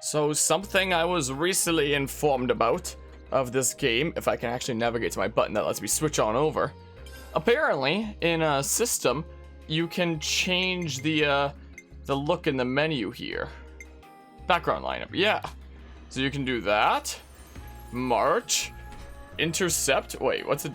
So something I was recently informed about of this game, if I can actually navigate to my button that lets me switch on over. Apparently, in a system, you can change the look in the menu here. Background lineup, yeah. So you can do that. March. Intercept. Wait, what's it?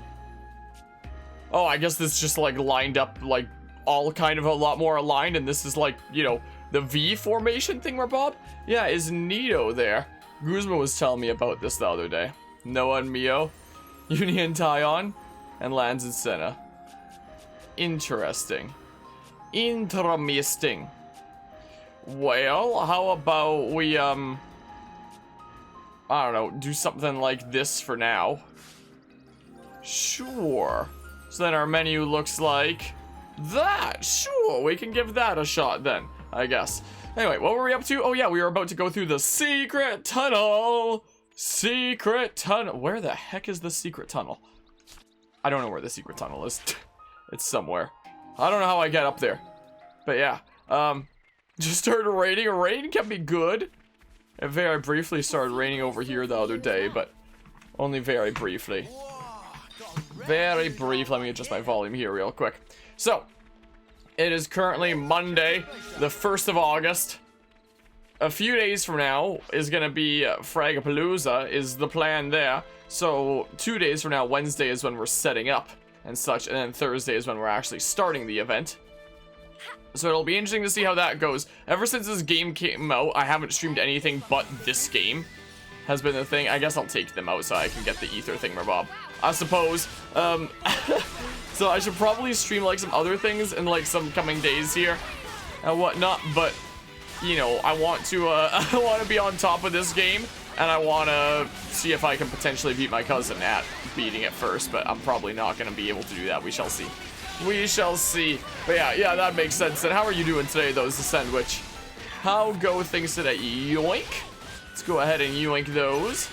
Oh, I guess this just like lined up like all kind of a lot more aligned, and this is like, you know, the V formation thing, Bob? Yeah, is Nito there? Guzma was telling me about this the other day. Noah and Mio, Uni and Tyon, and Lanz and Senna. Interesting. Interesting. Well, how about we, I don't know, do something like this for now. Sure. So then our menu looks like that. Sure, we can give that a shot then, I guess. Anyway, what were we up to? Oh yeah, we were about to go through the secret tunnel. Secret tunnel. Where the heck is the secret tunnel? I don't know where the secret tunnel is. It's somewhere. I don't know how I get up there. But yeah, just started raining. Rain can be good. It very briefly started raining over here the other day, but only very briefly. Very brief. Let me adjust my volume here real quick. So, it is currently Monday, the 1st of August. A few days from now is going to be Fragapalooza, is the plan there. So, 2 days from now, Wednesday is when we're setting up and such, and then Thursday is when we're actually starting the event. So it'll be interesting to see how that goes. Ever since this game came out, I haven't streamed anything but this game. Has been the thing. I guess I'll take them out so I can get the ether thing, Bob. I suppose. So I should probably stream like some other things in like some coming days here and whatnot. But you know, I want to I want to be on top of this game, and I want to see if I can potentially beat my cousin at beating it first. But I'm probably not going to be able to do that. We shall see. We shall see. But yeah, that makes sense. And how are you doing today, though, is the sandwich? How go things today? Yoink. Let's go ahead and yoink those.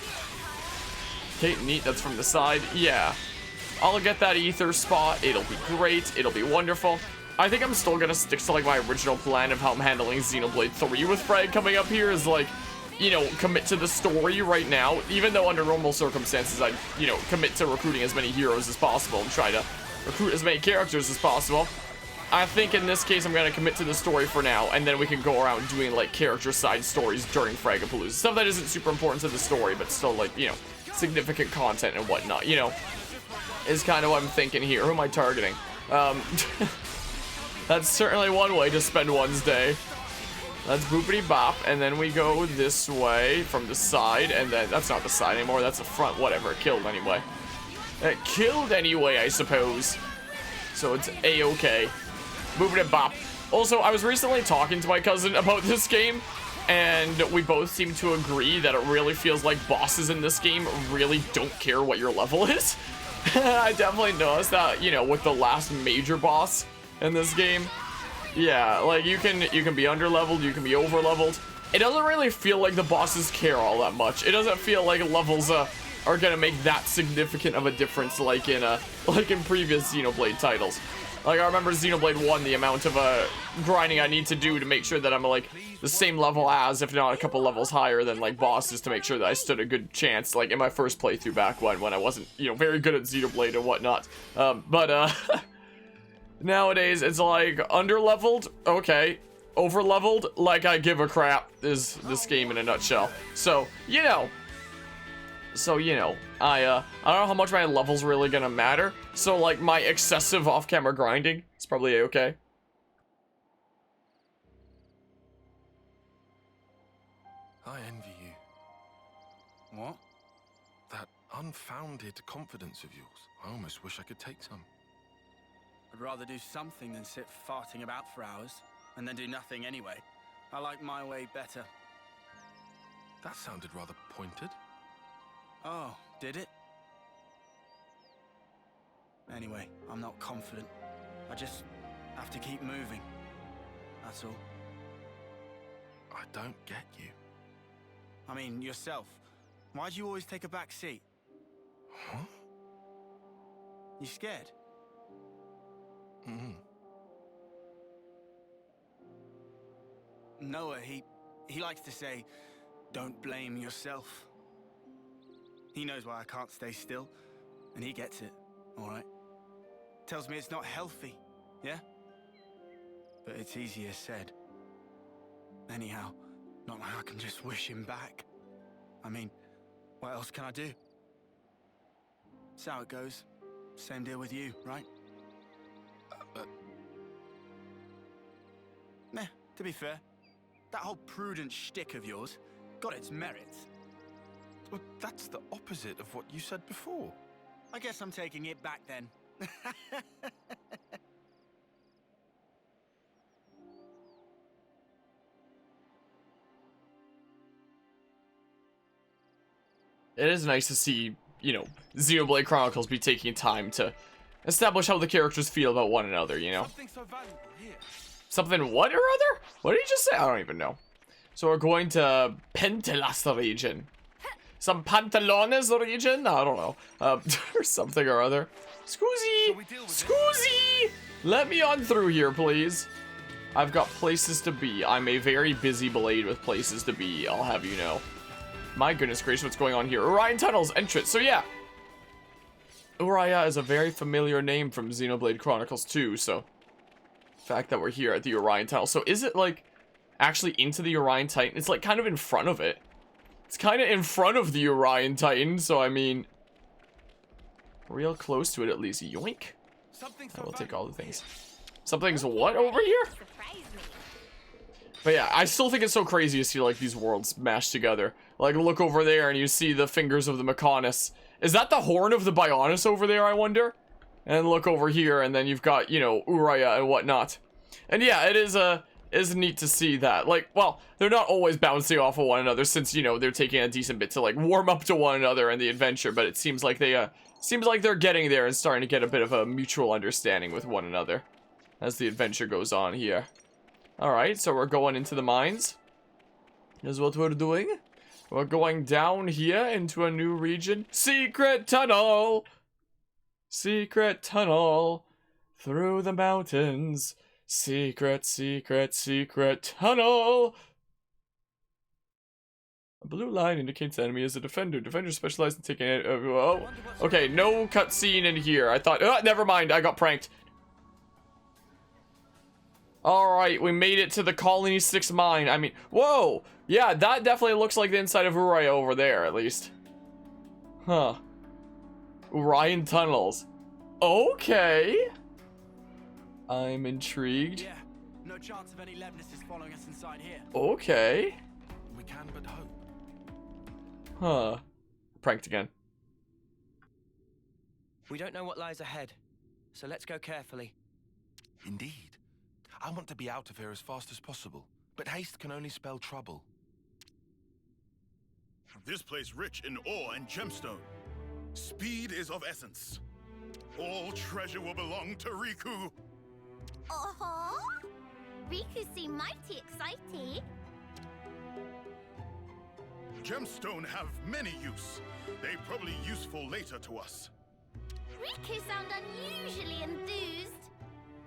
Okay, neat. That's from the side. Yeah. I'll get that ether spot. It'll be great. It'll be wonderful. I think I'm still going to stick to, like, my original plan of how I'm handling Xenoblade 3 with Frag coming up here is, like, you know, commit to the story right now. Even though under normal circumstances, I'd, you know, commit to recruiting as many heroes as possible and try to recruit as many characters as possible. I think in this case I'm going to commit to the story for now, and then we can go around doing like character side stories during Fragapalooza. Stuff that isn't super important to the story, but still like, you know, significant content and whatnot, you know, is kind of what I'm thinking here. Who am I targeting? That's certainly one way to spend one's day. That's boopity bop, and then we go this way from the side, and then that's not the side anymore, that's the front, whatever, it killed anyway. It killed anyway, I suppose. So it's a-okay. Boopity bop. Also, I was recently talking to my cousin about this game, and we both seem to agree that it really feels like bosses in this game really don't care what your level is. I definitely noticed that, you know, with the last major boss in this game. Yeah, like you can be underleveled, you can be overleveled. It doesn't really feel like the bosses care all that much. It doesn't feel like levels are gonna make that significant of a difference like in previous Xenoblade titles. Like I remember Xenoblade 1, the amount of grinding I need to do to make sure that I'm like the same level as, if not a couple levels higher than like bosses, to make sure that I stood a good chance, like in my first playthrough back when I wasn't, you know, very good at Xenoblade and whatnot. Nowadays it's like underleveled, okay. Overleveled, like I give a crap, is this game in a nutshell. So, you know, I don't know how much my level's really gonna matter. So, like, my excessive off-camera grinding is probably okay. I envy you. What? That unfounded confidence of yours. I almost wish I could take some. I'd rather do something than sit farting about for hours, and then do nothing anyway. I like my way better. That sounded rather pointed. Oh, did it? Anyway, I'm not confident. I just have to keep moving. That's all. I don't get you. I mean, yourself. Why do you always take a back seat? Huh? You scared? Mm-hmm. Noah, he likes to say, Don't blame yourself. He knows why I can't stay still, and he gets it, all right? Tells me it's not healthy, yeah? But it's easier said. Anyhow, not like I can just wish him back. I mean, what else can I do? That's how it goes. Same deal with you, right? Nah, to be fair, that whole prudent shtick of yours got its merits. Well, that's the opposite of what you said before. I guess I'm taking it back then. It is nice to see, you know, Xenoblade Chronicles be taking time to establish how the characters feel about one another, you know? Something so valuable here. Something what or other? What did he just say? I don't even know. So we're going to Pentelas region. Some Pantalones region? I don't know. Or something or other. Scoozy! Scoozy! Let me on through here, please. I've got places to be. I'm a very busy blade with places to be, I'll have you know. My goodness gracious, what's going on here? Urayan Tunnels entrance. So yeah. Urayan is a very familiar name from Xenoblade Chronicles 2, so the fact that we're here at the Urayan Tunnel. So is it like actually into the Urayan Titan? It's like kind of in front of it. It's kind of in front of the Urayan Titan, so I mean, real close to it at least. Yoink. I will take all the things. Something's what over here? But yeah, I still think it's so crazy to see like these worlds mashed together. Like look over there and you see the fingers of the Mechonis. Is that the horn of the Bionis over there, I wonder? And look over here and then you've got, you know, Urayan and whatnot. And yeah, it is neat to see that. Like, well, they're not always bouncing off of one another since, you know, they're taking a decent bit to like warm up to one another in the adventure, but it seems like they're getting there and starting to get a bit of a mutual understanding with one another as the adventure goes on here. Alright, so we're going into the mines. Is what we're doing. We're going down here into a new region. Secret tunnel! Secret tunnel through the mountains. Secret, secret, secret tunnel! A blue line indicates the enemy is a defender. Defender specialized in taking it. Oh. Okay, no cutscene in here. I thought. Never mind. I got pranked. Alright, we made it to the Colony 6 mine. I mean, whoa! Yeah, that definitely looks like the inside of Urayan over there, at least. Huh. Urayan tunnels. Okay. I'm intrigued. Yeah, no chance of any Levnises following us inside here. Okay. We can but hope. Huh. Pranked again. We don't know what lies ahead, so let's go carefully. Indeed. I want to be out of here as fast as possible, but haste can only spell trouble. This place rich in ore and gemstone. Speed is of essence. All treasure will belong to Riku. Uh-huh. Riku seem mighty excited. Gemstone have many use. They probably useful later to us. Riku sound unusually enthused.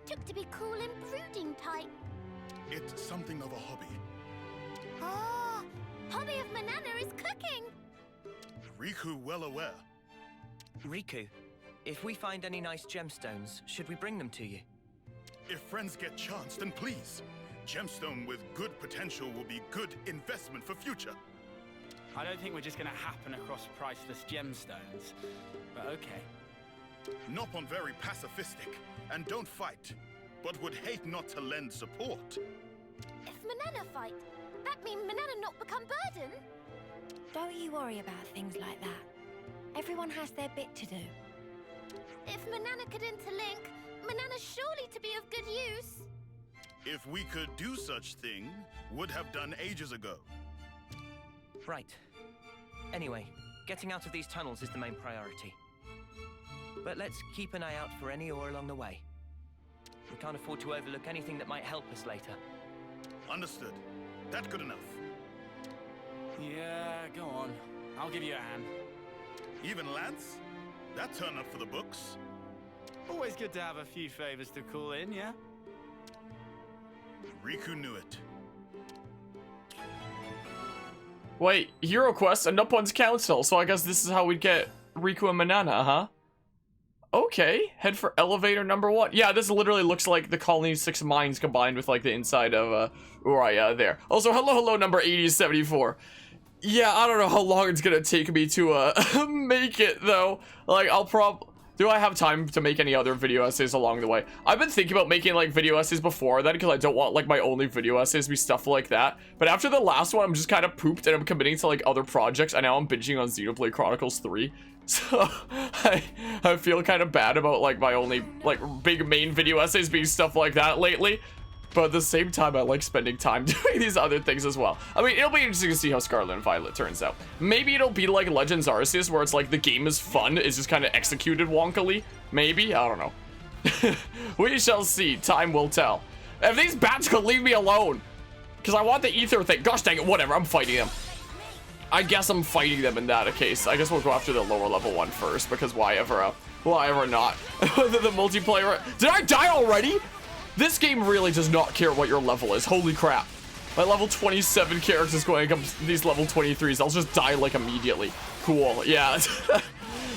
Took to be cool and brooding type. It's something of a hobby. Ah, hobby of Manana is cooking. Riku well aware. Riku, if we find any nice gemstones, should we bring them to you? If friends get chance, then please. Gemstone with good potential will be good investment for future. I don't think we're just gonna happen across priceless gemstones, but okay. Nopon very pacifistic, and don't fight, but would hate not to lend support. If Manana fight, that mean Manana not become burden? Don't you worry about things like that. Everyone has their bit to do. If Manana could interlink, Manana surely to be of good use. If we could do such thing, would have done ages ago. Right. Anyway, getting out of these tunnels is the main priority. But let's keep an eye out for any ore along the way. We can't afford to overlook anything that might help us later. Understood. That good enough. Yeah, go on. I'll give you a hand. Even Lance? That turn up for the books. Always good to have a few favors to call in, yeah? Riku knew it. Wait, Hero Quest and Noppon's Council. So I guess this is how we'd get Riku and Manana, huh? Okay, head for elevator number 1. Yeah, this literally looks like the Colony 6 mines combined with like the inside of Urayan there. Also, hello number 8074. Yeah, I don't know how long it's gonna take me to make it though. Like, do I have time to make any other video essays along the way? I've been thinking about making like video essays before that because I don't want like my only video essays to be stuff like that. But after the last one, I'm just kind of pooped and I'm committing to like other projects, and now I'm binging on Xenoblade Chronicles 3. So I feel kind of bad about like my only like big main video essays being stuff like that lately. But at the same time, I like spending time doing these other things as well. I mean, it'll be interesting to see how Scarlet and Violet turns out. Maybe it'll be like Legends Arceus, where it's like the game is fun, it's just kind of executed wonkily. Maybe? I don't know. We shall see. Time will tell. If these bats could leave me alone. Because I want the ether thing. Gosh dang it, whatever, I'm fighting them. I guess I'm fighting them in that case. I guess we'll go after the lower level one first, because why ever not? The multiplayer. Did I die already? This game really does not care what your level is. Holy crap. My level 27 character's going against these level 23s. I'll just die like immediately. Cool. Yeah.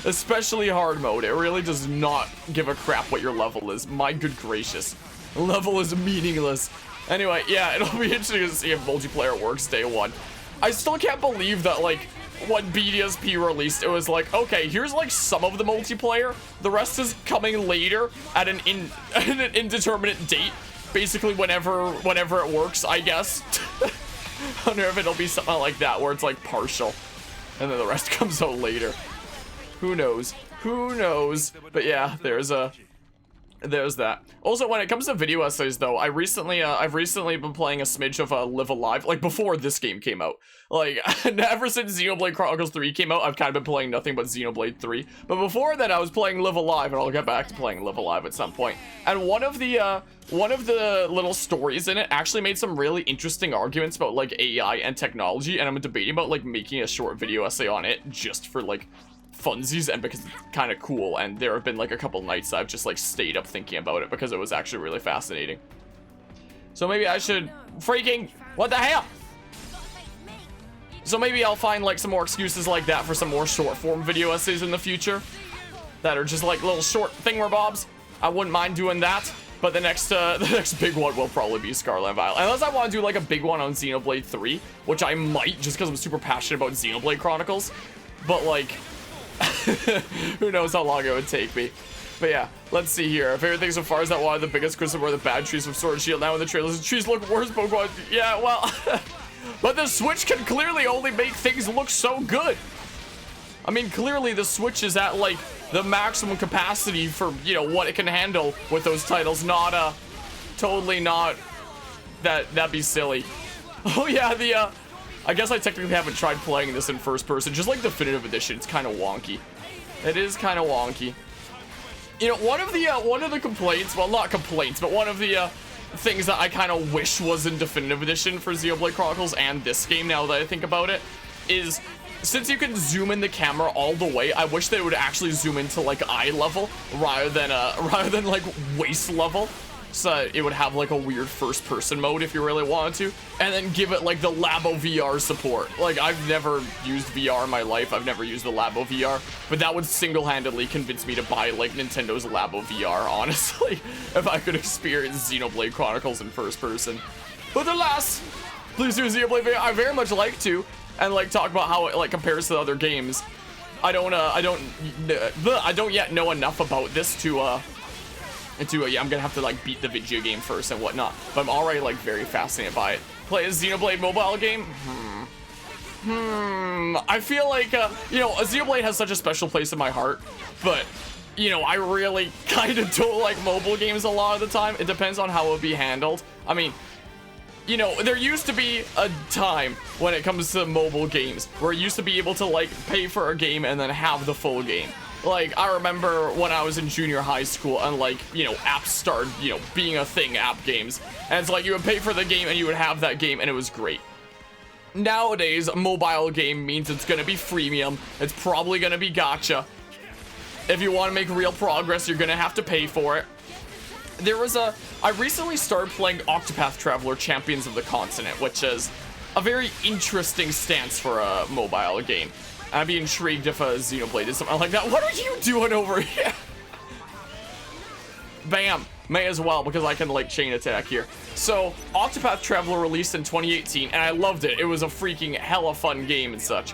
Especially hard mode. It really does not give a crap what your level is. My good gracious. Level is meaningless. Anyway, yeah, it'll be interesting to see if multiplayer works day one. I still can't believe that, like, when BDSP released, it was like, okay, here's like some of the multiplayer. The rest is coming later at an indeterminate date. Basically whenever it works, I guess. I wonder if it'll be something like that where it's like partial. And then the rest comes out later. Who knows? Who knows? But yeah, there's that. Also, when it comes to video essays, though, I've recently been playing a smidge of Live Alive, like before this game came out. Like, ever since Xenoblade Chronicles 3 came out, I've kind of been playing nothing but Xenoblade 3. But before that, I was playing Live Alive, and I'll get back to playing Live Alive at some point. And one of the little stories in it actually made some really interesting arguments about like AI and technology, and I'm debating about like making a short video essay on it just for like funsies and because it's kind of cool. And there have been like a couple nights I've just like stayed up thinking about it because it was actually really fascinating. So maybe I should freaking, what the hell? So maybe I'll find like some more excuses like that for some more short form video essays in the future that are just like little short thingamabobs. I wouldn't mind doing that. But the next big one will probably be Scarlet and Violet. Unless I want to do like a big one on Xenoblade 3, which I might just because I'm super passionate about Xenoblade Chronicles. But like, who knows how long it would take me. But yeah, let's see here. Favorite thing so far is that one of the biggest criticism were the bad trees from Sword and Shield. Now in the trailers, the trees look worse, Pokemon. Yeah, well, but the Switch can clearly only make things look so good. I mean, clearly the Switch is at like the maximum capacity for, you know, what it can handle with those titles. Not totally not. That'd be silly. Oh yeah, I guess I technically haven't tried playing this in first person. Just like Definitive Edition, it's kind of wonky. It is kind of wonky. You know, one of the complaints, well, not complaints, but one of the things that I kind of wish was in Definitive Edition for Xenoblade Chronicles and this game, now that I think about it, is since you can zoom in the camera all the way, I wish they would actually zoom into like eye level rather than like waist level. So it would have like a weird first person mode if you really wanted to, and then give it like the Labo VR support. Like, I've never used VR in my life. I've never used the Labo VR, but that would single-handedly convince me to buy like Nintendo's Labo VR, honestly, if I could experience Xenoblade Chronicles in first person. But alas, please do Xenoblade VR. I very much like to, and like talk about how it like compares to the other games. I don't yet know enough about this to yeah, I'm gonna have to like beat the video game first and whatnot, but I'm already like very fascinated by it. Play a Xenoblade mobile game? I feel like you know, Xenoblade has such a special place in my heart, but you know, I really kind of don't like mobile games a lot of the time. It depends on how it would be handled. I mean, you know, there used to be a time when it comes to mobile games where you used to be able to like pay for a game and then have the full game. Like, I remember when I was in junior high school and like, you know, apps started, you know, being a thing, app games. And it's like you would pay for the game and you would have that game and it was great. Nowadays, a mobile game means it's gonna be freemium. It's probably gonna be gacha. If you want to make real progress, you're gonna have to pay for it. I recently started playing Octopath Traveler Champions of the Continent, which is a very interesting stance for a mobile game. I'd be intrigued if a Xenoblade did something like that. What are you doing over here? Bam. May as well, because I can, like, chain attack here. So, Octopath Traveler released in 2018, and I loved it. It was a freaking hella fun game and such.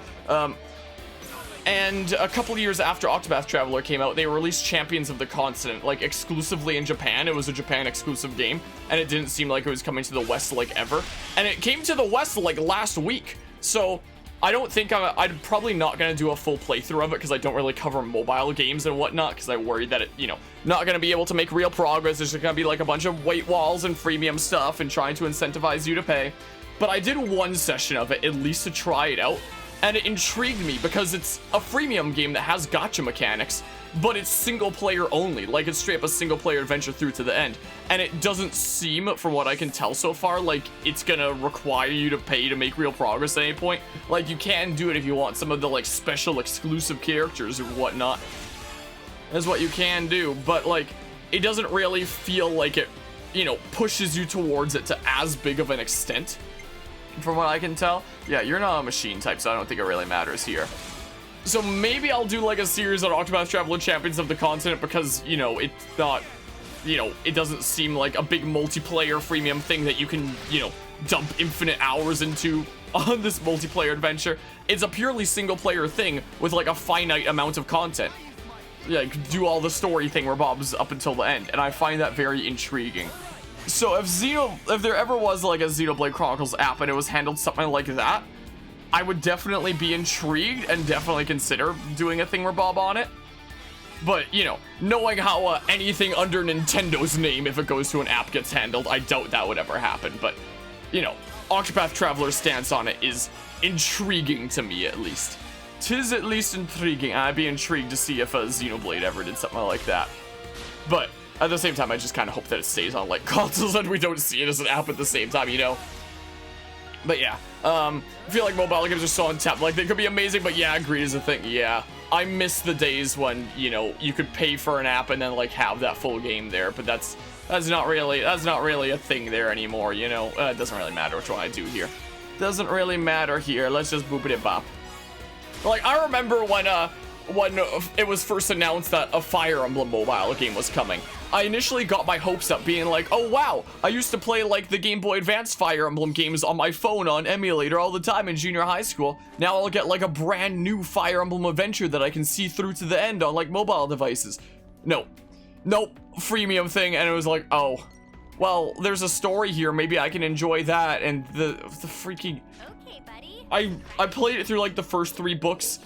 And a couple of years after Octopath Traveler came out, they released Champions of the Continent, like, exclusively in Japan. It was a Japan exclusive game, and it didn't seem like it was coming to the West, like, ever. And it came to the West, like, last week. So, I don't think I'm probably not going to do a full playthrough of it because I don't really cover mobile games and whatnot because I worry that it, you know, not going to be able to make real progress. There's going to be like a bunch of weight walls and freemium stuff and trying to incentivize you to pay. But I did one session of it, at least to try it out, and it intrigued me because it's a freemium game that has gacha mechanics, but it's single player only. Like, it's straight up a single player adventure through to the end. And it doesn't seem, from what I can tell so far, like it's gonna require you to pay to make real progress at any point. Like, you can do it if you want some of the, like, special exclusive characters or whatnot. That's what you can do, but, like, it doesn't really feel like it, you know, pushes you towards it to as big of an extent, from what I can tell. Yeah, you're not a machine type, so I don't think it really matters here. So maybe I'll do like a series on Octopath Traveler Champions of the Continent because, you know, it's not, you know, it doesn't seem like a big multiplayer freemium thing that you can, you know, dump infinite hours into on this multiplayer adventure. It's a purely single player thing with like a finite amount of content. Like, do all the story thing where Bob's up until the end, and I find that very intriguing. So if there ever was like a Xenoblade Chronicles app and it was handled something like that, I would definitely be intrigued and definitely consider doing a Thingamabob on it. But, you know, knowing how anything under Nintendo's name, if it goes to an app, gets handled, I doubt that would ever happen. But, you know, Octopath Traveler's stance on it is intriguing to me, at least. 'Tis at least intriguing. I'd be intrigued to see if a Xenoblade ever did something like that. But, at the same time, I just kind of hope that it stays on, like, consoles and we don't see it as an app at the same time, you know? But yeah, I feel like mobile games are so untapped. Like, they could be amazing, but yeah, greed is a thing. Yeah, I miss the days when, you know, you could pay for an app and then like have that full game there. But that's not really a thing there anymore. You know, it doesn't really matter which one I do here. Doesn't really matter here. Let's just boop it bop. Like, I remember when it was first announced that a Fire Emblem mobile game was coming. I initially got my hopes up being like, oh wow, I used to play like the Game Boy Advance Fire Emblem games on my phone on emulator all the time in junior high school. Now I'll get like a brand new Fire Emblem adventure that I can see through to the end on like mobile devices. Nope, freemium thing, and it was like, oh, well, there's a story here, maybe I can enjoy that, and the freaking... Okay, buddy. I played it through like the first 3 books,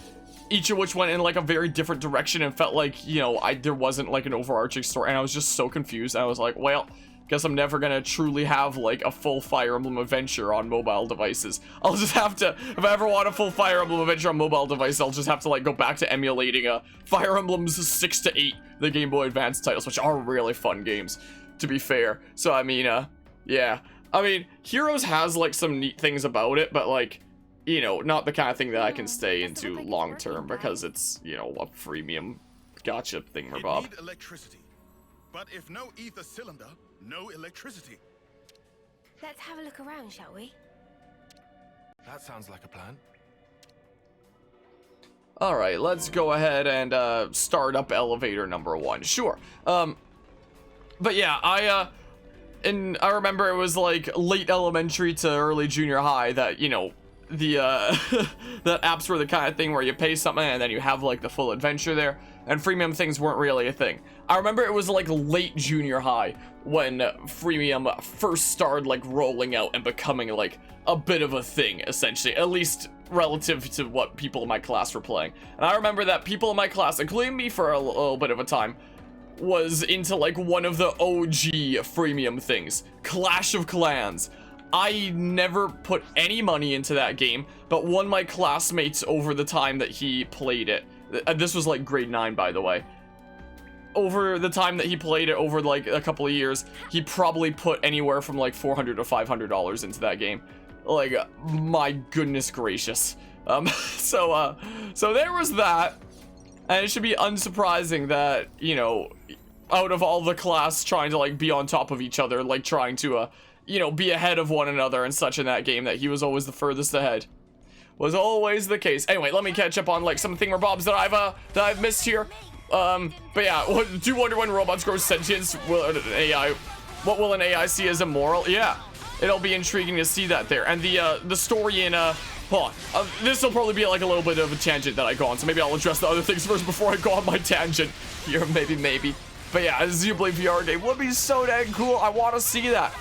each of which went in like a very different direction and felt like, you know, there wasn't like an overarching story, and I was just so confused. I was like, well, guess I'm never gonna truly have like a full Fire Emblem adventure on mobile devices. I'll just have to, if I ever want a full Fire Emblem adventure on mobile device, I'll just have to like go back to emulating Fire Emblems 6 to 8, the Game Boy Advance titles, which are really fun games, to be fair. So I mean, yeah, I mean, Heroes has like some neat things about it, but like, you know, not the kind of thing that I can stay into long term because it's, you know, a freemium gotcha Thingamabob. It need electricity, but if no ether cylinder, no electricity. Let's have a look around, shall we? That sounds like a plan. All right, let's go ahead and start up elevator number 1. Sure. But yeah, I remember it was like late elementary to early junior high that, you know, the that apps were the kind of thing where you pay something and then you have like the full adventure there, and freemium things weren't really a thing. I remember it was like late junior high when freemium first started like rolling out and becoming like a bit of a thing, essentially, at least relative to what people in my class were playing. And I remember that people in my class, including me for a little bit of a time, was into like one of the OG freemium things, Clash of Clans. I never put any money into that game, but one of my classmates over the time that he played it, this was like grade 9 by the way, over the time that he played it over like a couple of years, he probably put anywhere from like $400 to $500 into that game. Like, my goodness gracious. So there was that, and it should be unsurprising that, you know, out of all the class trying to like be on top of each other, like trying to you know, be ahead of one another and such in that game, that he was always the furthest ahead. Was always the case. Anyway, let me catch up on like some thingamabobs that I've missed here. But yeah, do you wonder when robots grow sentience? What will an AI see as immoral? Yeah, it'll be intriguing to see that there. And the story in this will probably be like a little bit of a tangent that I go on, so maybe I'll address the other things first before I go on my tangent here. Maybe. But yeah, a Xenoblade VR game would be so dang cool. I want to see that.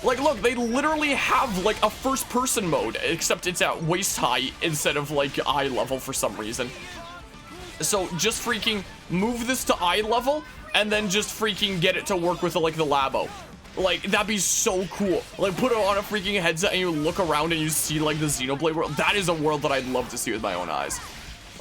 Like, look, they literally have, like, a first-person mode, except it's at waist-high instead of, like, eye level for some reason. So, just freaking move this to eye level, and then just freaking get it to work with, like, the Labo. Like, that'd be so cool. Like, put it on a freaking headset, and you look around, and you see, like, the Xenoblade world. That is a world that I'd love to see with my own eyes.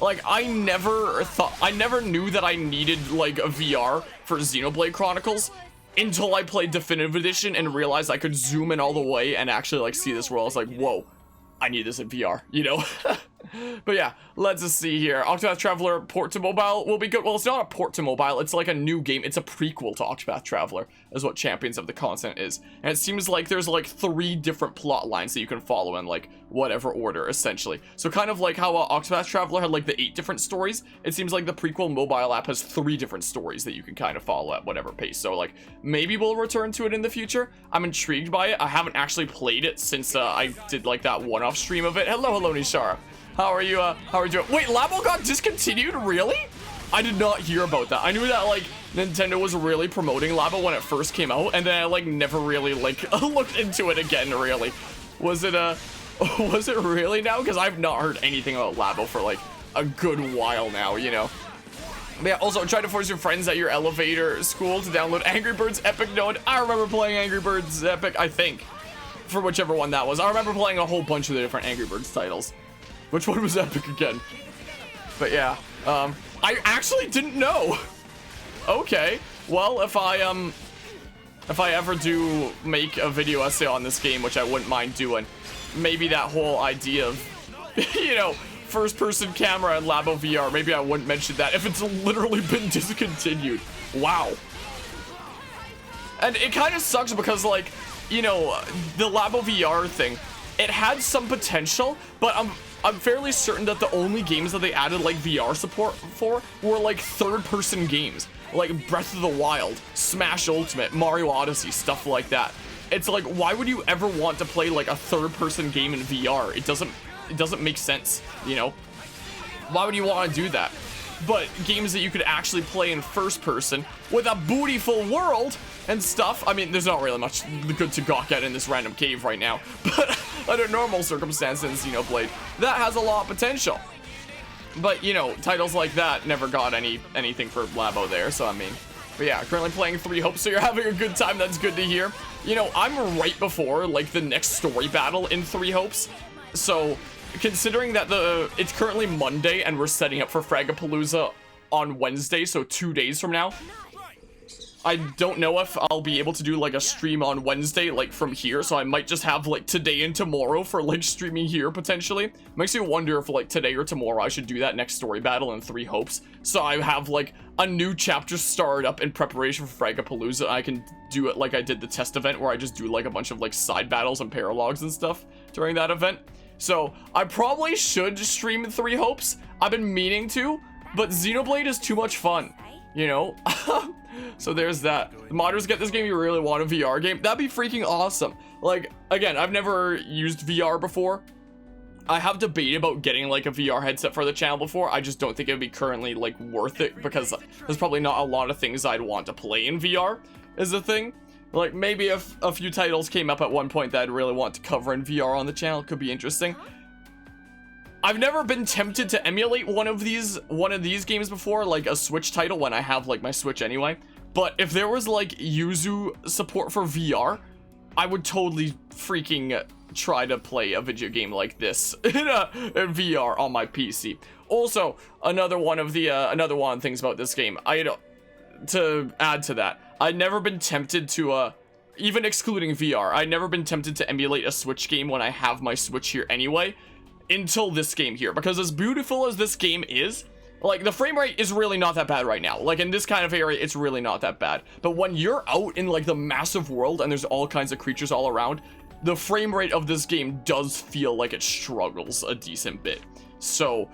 Like, I never knew that I needed, like, a VR for Xenoblade Chronicles, until I played Definitive Edition and realized I could zoom in all the way and actually like see this world. I was like, whoa, I need this in VR, you know? But yeah, let's just see here. Octopath Traveler port to mobile will be good. Well, it's not a port to mobile. It's like a new game. It's a prequel to Octopath Traveler is what Champions of the Continent is. And it seems like there's like 3 different plot lines that you can follow in like whatever order, essentially. So kind of like how Octopath Traveler had like the 8 different stories. It seems like the prequel mobile app has 3 different stories that you can kind of follow at whatever pace. So like maybe we'll return to it in the future. I'm intrigued by it. I haven't actually played it since I did like that one-off stream of it. Hello, Nishara. How are you doing? Wait, Labo got discontinued? Really? I did not hear about that. I knew that, like, Nintendo was really promoting Labo when it first came out, and then I, like, never really, like, looked into it again, really. Was it really now? Because I've not heard anything about Labo for, like, a good while now, you know? But yeah, also, try to force your friends at your elevator school to download Angry Birds Epic Node. I remember playing Angry Birds Epic, I think, for whichever one that was. I remember playing a whole bunch of the different Angry Birds titles. Which one was Epic again? But yeah, I actually didn't know. Okay, well, if I ever do make a video essay on this game, which I wouldn't mind doing, maybe that whole idea of, you know, first-person camera and Labo VR, maybe I wouldn't mention that if it's literally been discontinued. Wow. And it kind of sucks because, like, you know, the Labo VR thing, it had some potential, but I'm fairly certain that the only games that they added like VR support for were like third-person games, like Breath of the Wild, Smash Ultimate, Mario Odyssey, stuff like that. It's like, why would you ever want to play like a third-person game in VR? It doesn't make sense, you know? Why would you want to do that? But games that you could actually play in first person with a beautiful world and stuff. I mean, there's not really much good to gawk at in this random cave right now, but under normal circumstances in Xenoblade, that has a lot of potential. But, you know, titles like that never got anything for Labo there, so I mean. But yeah, currently playing 3 Hopes, so you're having a good time. That's good to hear. You know, I'm right before, like, the next story battle in 3 Hopes, so considering that it's currently Monday and we're setting up for Fragapalooza on Wednesday, so 2 days from now, I don't know if I'll be able to do like a stream on Wednesday, like from here, so I might just have like today and tomorrow for like streaming here potentially. Makes me wonder if like today or tomorrow I should do that next story battle in 3 Hopes, so I have like a new chapter started up in preparation for Fragapalooza. I can do it like I did the test event where I just do like a bunch of like side battles and paralogs and stuff during that event. So I probably should stream 3 Hopes. I've been meaning to, but Xenoblade is too much fun, you know? So there's that. The modders get this game, you really want a VR game? That'd be freaking awesome. Like, again, I've never used VR before. I have debated about getting like a VR headset for the channel before. I just don't think it would be currently like worth it because there's probably not a lot of things I'd want to play in VR is the thing. Like maybe if a few titles came up at one point that I'd really want to cover in VR on the channel, it could be interesting. I've never been tempted to emulate one of these games before, like a Switch title when I have like my Switch anyway. But if there was like Yuzu support for VR, I would totally freaking try to play a video game like this in VR on my PC. Also, another one of the things about this game, to add to that, I'd never been tempted to even excluding VR, I'd never been tempted to emulate a Switch game when I have my Switch here anyway, until this game here, because as beautiful as this game is, Like, the frame rate is really not that bad right now. Like, in this kind of area, it's really not that bad. But when you're out in, like, the massive world and there's all kinds of creatures all around, the frame rate of this game does feel like it struggles a decent bit. So,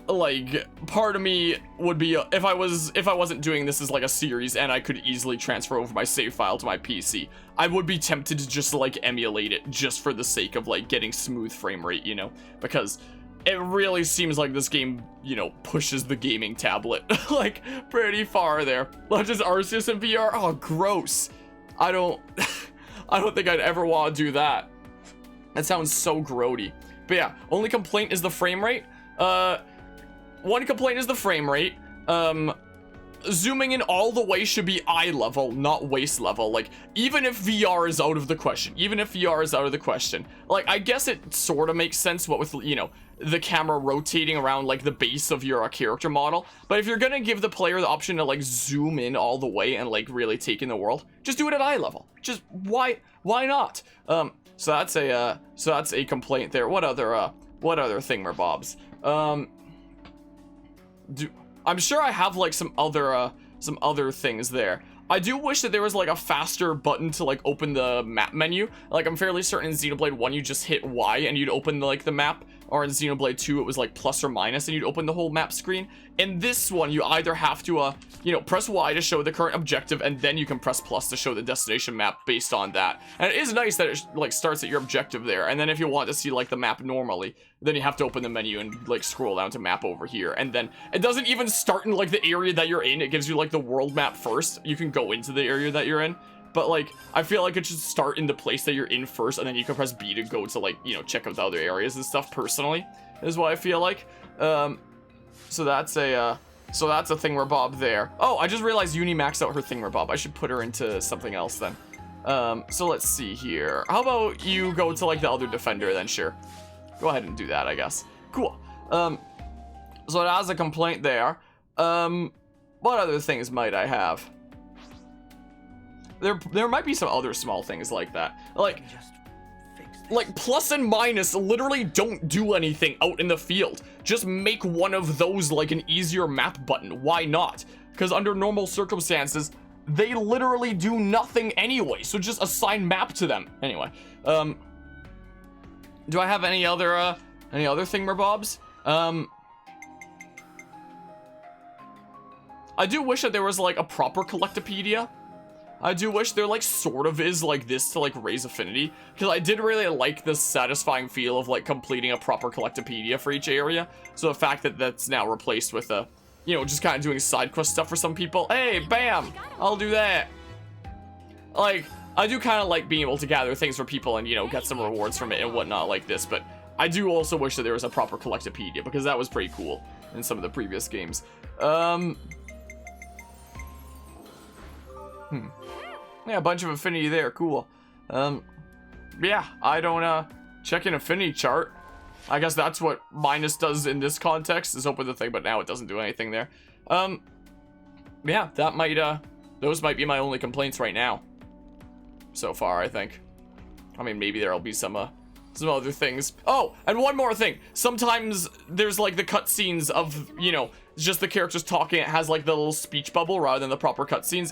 like, part of me would be, if I wasn't doing this as, like, a series and I could easily transfer over my save file to my PC, I would be tempted to just, like, emulate it just for the sake of, like, getting smooth frame rate, you know? Because it really seems like this game, you know, pushes the gaming tablet, like, pretty far there. Legends Arceus in VR? Oh, gross. I don't think I'd ever want to do that. That sounds so grody. But yeah, only complaint is the frame rate. One complaint is the frame rate. Zooming in all the way should be eye level, not waist level. Like, even if VR is out of the question, like, I guess it sort of makes sense what with, you know, the camera rotating around, like, the base of your character model. But if you're gonna give the player the option to, like, zoom in all the way and, like, really take in the world, just do it at eye level. Just, why not? So that's a complaint there. What other thingamabobs? I'm sure I have, like, some other things there. I do wish that there was, like, a faster button to, like, open the map menu. Like, I'm fairly certain in Xenoblade 1 you just hit Y and you'd open, like, the map. Or in Xenoblade 2 it was, like, plus or minus and you'd open the whole map screen. In this one, you either have to, you know, press Y to show the current objective, and then you can press plus to show the destination map based on that. And it is nice that it, like, starts at your objective there. And then if you want to see, like, the map normally, then you have to open the menu and, like, scroll down to map over here. And then it doesn't even start in, like, the area that you're in. It gives you, like, the world map first. You can go into the area that you're in. But, like, I feel like it should start in the place that you're in first, and then you can press B to go to, like, you know, check out the other areas and stuff, personally, is what I feel like. So that's a thingamabob there. Oh, I just realized Uni maxed out her thingamabob. I should put her into something else then. So let's see here. How about you go to, like, the other defender then? Sure. Go ahead and do that, I guess. Cool. So it has a complaint there. What other things might I have? There might be some other small things like that. Like plus and minus literally don't do anything out in the field. Just make one of those like an easier map button. Why not? Because under normal circumstances, they literally do nothing anyway. So just assign map to them. Anyway, do I have any other thingamabobs? I do wish that there was like a proper collectopedia. I do wish there, like, sort of is like this to, like, raise affinity. Because I did really like the satisfying feel of, like, completing a proper collectopedia for each area. So the fact that that's now replaced with a, you know, just kind of doing side quest stuff for some people. Hey, bam! I'll do that. Like, I do kind of like being able to gather things for people and, you know, get some rewards from it and whatnot like this. But I do also wish that there was a proper collectopedia, because that was pretty cool in some of the previous games. Yeah, a bunch of affinity there. Cool. Yeah, I don't, check an affinity chart. I guess that's what minus does in this context, is open the thing, but now it doesn't do anything there. Yeah, that might, those might be my only complaints right now. So far, I think. I mean, maybe there'll be some other things. Oh, and one more thing. Sometimes there's, like, the cutscenes of, you know, just the characters talking. It has, like, the little speech bubble rather than the proper cutscenes.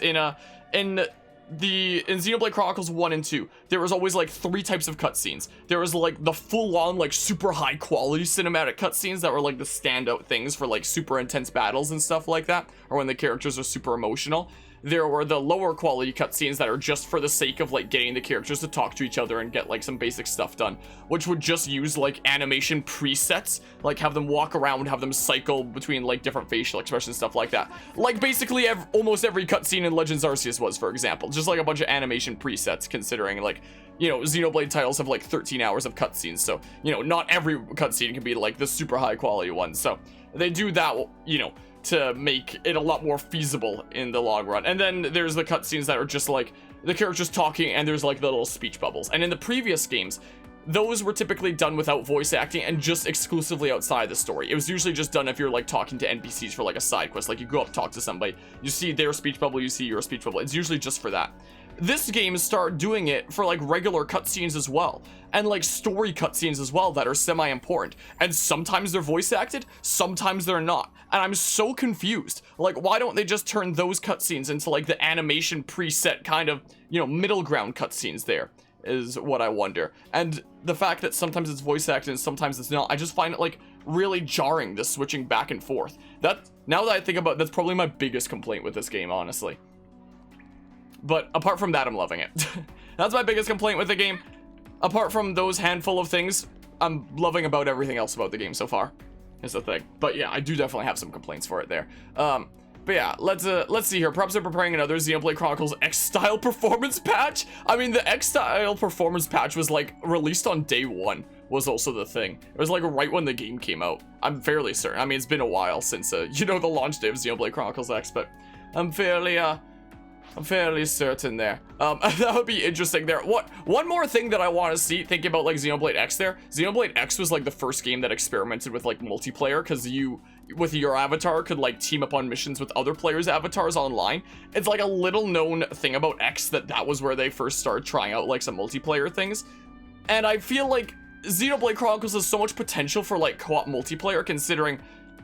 In Xenoblade Chronicles 1 and 2, there was always, like, 3 types of cutscenes. There was, like, the full-on, like, super high-quality cinematic cutscenes that were, like, the standout things for, like, super intense battles and stuff like that, or when the characters are super emotional. There were the lower quality cutscenes that are just for the sake of, like, getting the characters to talk to each other and get, like, some basic stuff done, which would just use, like, animation presets, like, have them walk around, have them cycle between, like, different facial expressions, stuff like that. Like, basically, almost every cutscene in Legends Arceus was, for example. Just, like, a bunch of animation presets, considering, like, you know, Xenoblade titles have, like, 13 hours of cutscenes, so, you know, not every cutscene can be, like, the super high-quality one, so they do that, you know, to make it a lot more feasible in the long run. And then there's the cutscenes that are just like the characters talking, and there's like the little speech bubbles. And in the previous games, those were typically done without voice acting and just exclusively outside the story. It was usually just done if you're like talking to NPCs for like a side quest. Like you go up, talk to somebody, you see their speech bubble, you see your speech bubble. It's usually just for that. this game start doing it for like regular cutscenes as well, and like story cutscenes as well that are semi-important, and sometimes they're voice acted, sometimes they're not, and I'm so confused. Like, why don't they just turn those cutscenes into like the animation preset kind of, you know, middle ground cutscenes there, is what I wonder. And the fact that sometimes it's voice acted and sometimes it's not, I just find it like really jarring, this switching back and forth. That, now that I think about it, that's probably my biggest complaint with this game, honestly. But apart from that, I'm loving it. That's my biggest complaint with the game. Apart from those handful of things, I'm loving about everything else about the game so far, is the thing. But yeah, I do definitely have some complaints for it there. But yeah, let's see here. Perhaps they're preparing another Xenoblade Chronicles X-Style performance patch. I mean, the X-Style performance patch was like released on day 1, was also the thing. It was like right when the game came out. I'm fairly certain. I mean, it's been a while since, you know, the launch day of Xenoblade Chronicles X, but I'm fairly certain there. That would be interesting there. One more thing that I want to see, thinking about like Xenoblade X there. Xenoblade X was like the first game that experimented with like multiplayer, because you, with your avatar, could like team up on missions with other players' avatars online. It's like a little known thing about X that was where they first started trying out like some multiplayer things. And I feel like Xenoblade Chronicles has so much potential for like co-op multiplayer, considering,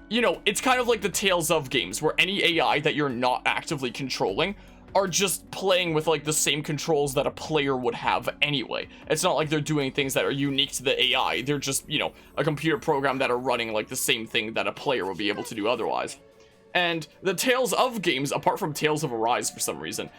you know, it's kind of like the Tales of games, where any AI that you're not actively controlling are just playing with like the same controls that a player would have anyway. It's not like they're doing things that are unique to the AI. They're just, you know, a computer program that are running like the same thing that a player would be able to do otherwise. And the Tales of games, apart from Tales of Arise for some reason,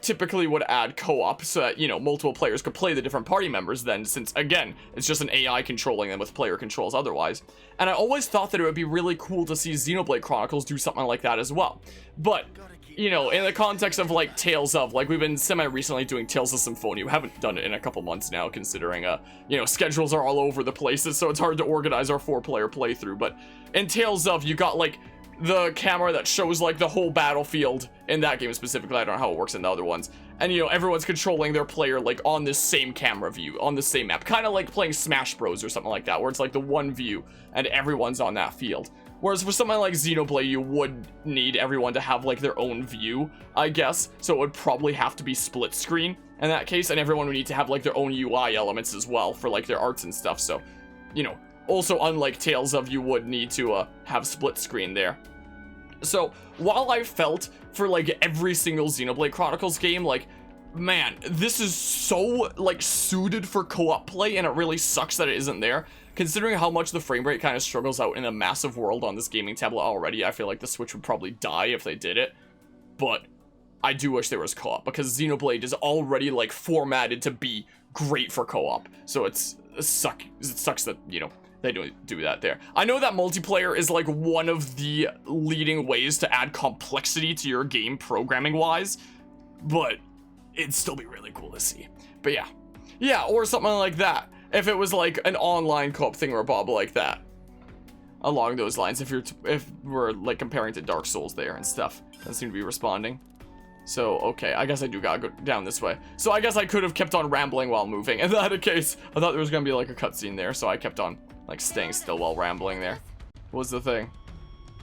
typically would add co-op so that, you know, multiple players could play the different party members then, since again, it's just an AI controlling them with player controls otherwise. And I always thought that it would be really cool to see Xenoblade Chronicles do something like that as well. But, you know, in the context of like Tales of, like we've been semi-recently doing Tales of Symphonia. We haven't done it in a couple months now, considering, you know, schedules are all over the places, so it's hard to organize our 4-player playthrough. But in Tales of, you got like the camera that shows like the whole battlefield in that game specifically. I don't know how it works in the other ones. And, you know, everyone's controlling their player like on this same camera view, on the same map. Kind of like playing Smash Bros or something like that, where it's like the one view and everyone's on that field. Whereas for something like Xenoblade, you would need everyone to have like their own view, I guess. So it would probably have to be split screen in that case, and everyone would need to have like their own UI elements as well for like their arts and stuff. So, you know, also unlike Tales of, you would need to have split screen there. So while I felt for like every single Xenoblade Chronicles game, like, man, this is so like suited for co-op play, and it really sucks that it isn't there. Considering how much the frame rate kind of struggles out in a massive world on this gaming tablet already, I feel like the Switch would probably die if they did it. But I do wish there was co-op, because Xenoblade is already like formatted to be great for co-op. So it sucks that, you know, they don't do that there. I know that multiplayer is like one of the leading ways to add complexity to your game programming wise, but it'd still be really cool to see. But yeah, or something like that. If it was like an online co-op thing or a bob like that, along those lines. If we're like comparing to Dark Souls there and stuff, doesn't seem to be responding. So okay, I guess I do gotta go down this way. So I guess I could have kept on rambling while moving. In that case, I thought there was gonna be like a cutscene there, so I kept on like staying still while rambling there. What was the thing?